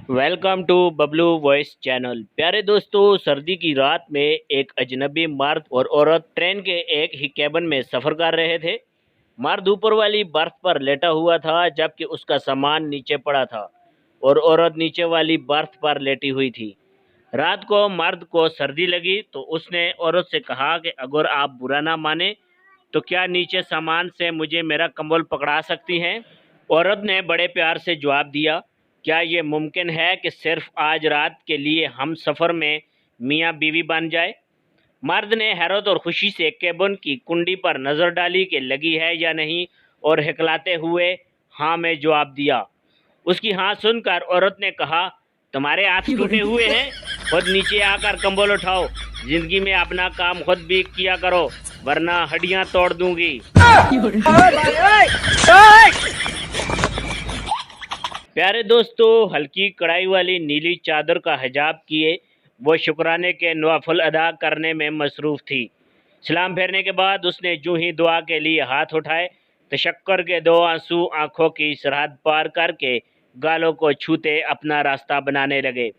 Welcome to Bablu voice channel. प्यारे दोस्तों, सर्दी की रात में एक अजनबी मर्द और औरत ट्रेन के एक ही केबिन में सफ़र कर रहे थे। मर्द ऊपर वाली बर्थ पर लेटा हुआ था जबकि उसका सामान नीचे पड़ा था और औरत नीचे वाली बर्थ पर लेटी हुई थी। रात को मर्द को सर्दी लगी तो उसने औरत से कहा कि अगर आप बुरा ना माने तो क्या नीचे सामान से मुझे मेरा कंबल पकड़ा सकती हैं। औरत ने बड़े प्यार से जवाब दिया, क्या ये मुमकिन है कि सिर्फ आज रात के लिए हम सफ़र में मियाँ बीवी बन जाए। मर्द ने हैरत और खुशी से केबिन की कुंडी पर नज़र डाली कि लगी है या नहीं और हिकलाते हुए हाँ में जवाब दिया। उसकी हाँ सुनकर औरत ने कहा, तुम्हारे हाथ टूटे हुए हैं, खुद नीचे आकर कंबल उठाओ। जिंदगी में अपना काम खुद भी किया करो वरना हड्डियां तोड़ दूंगी। प्यारे दोस्तों, हल्की कढ़ाई वाली नीली चादर का हिजाब किए वो शुक्राने के नवाफिल अदा करने में मसरूफ़ थी। सलाम फेरने के बाद उसने जो ही दुआ के लिए हाथ उठाए तो शक्कर के दो आंसू आंखों की सरहद पार करके गालों को छूते अपना रास्ता बनाने लगे।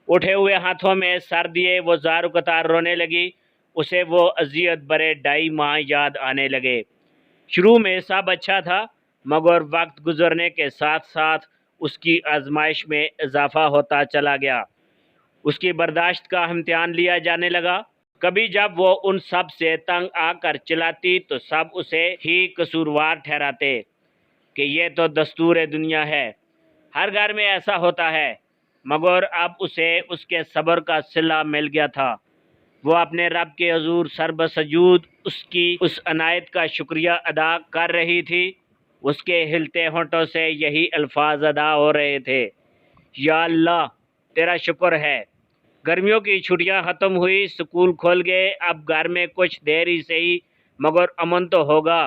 उठे हुए हाथों में सर दिए वो जार कतार रोने लगी। उसे वो अजियत भरे ढाई माह याद आने लगे। शुरू में सब अच्छा था, मगर वक्त गुजरने के साथ साथ उसकी आजमाइश में इजाफा होता चला गया। उसकी बर्दाश्त का इम्तिहान लिया जाने लगा। कभी जब वो उन सब से तंग आकर चिल्लाती तो सब उसे ही कसूरवार ठहराते कि ये तो दस्तूर दुनिया है, हर घर में ऐसा होता है। मगर अब उसे उसके सब्र का सिला मिल गया था। वो अपने रब के हजूर सरबसजूद उसकी उस अनायत का शुक्रिया अदा कर रही थी। उसके हिलते होंठों से यही अल्फाज अदा हो रहे थे, या अल्लाह तेरा शुक्र है, गर्मियों की छुट्टियां ख़त्म हुई, स्कूल खुल गए, अब घर में कुछ देर ही सही मगर अमन तो होगा।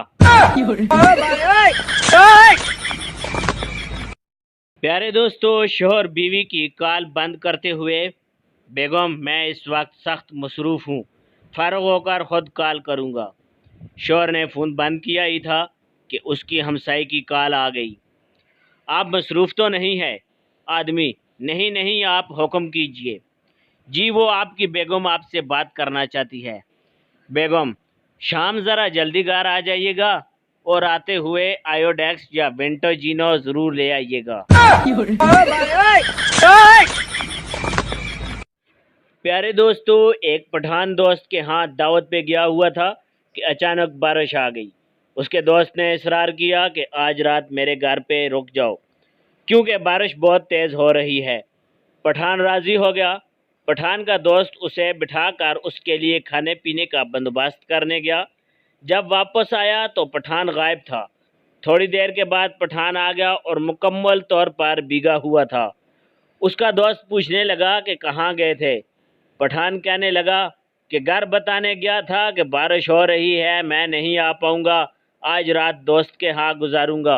प्यारे दोस्तों, शोहर बीवी की कॉल बंद करते हुए, बेगम मैं इस वक्त सख्त मसरूफ़ हूँ, फ़ारग होकर ख़ुद कॉल करूँगा। शोहर ने फ़ोन बंद किया ही था कि उसकी हमसाई की कॉल आ गई। आप मसरूफ़ तो नहीं है? आदमी, नहीं नहीं, आप हुक्म कीजिए। जी वो आपकी बेगम आपसे बात करना चाहती है। बेगम, शाम ज़रा जल्दी घर आ जाइएगा और आते हुए आयोडेक्स या वेंटोजीनो ज़रूर ले आइएगा। प्यारे दोस्तों, एक पठान दोस्त के यहाँ दावत पे गया हुआ था कि अचानक बारिश आ गई। उसके दोस्त ने इसरार किया कि आज रात मेरे घर पे रुक जाओ क्योंकि बारिश बहुत तेज़ हो रही है। पठान राज़ी हो गया। पठान का दोस्त उसे बिठाकर उसके लिए खाने पीने का बंदोबस्त करने गया। जब वापस आया तो पठान गायब था। थोड़ी देर के बाद पठान आ गया और मुकम्मल तौर पर भीगा हुआ था। उसका दोस्त पूछने लगा कि कहाँ गए थे। पठान कहने लगा कि घर बताने गया था कि बारिश हो रही है, मैं नहीं आ पाऊँगा, आज रात दोस्त के यहाँ गुजारूँगा।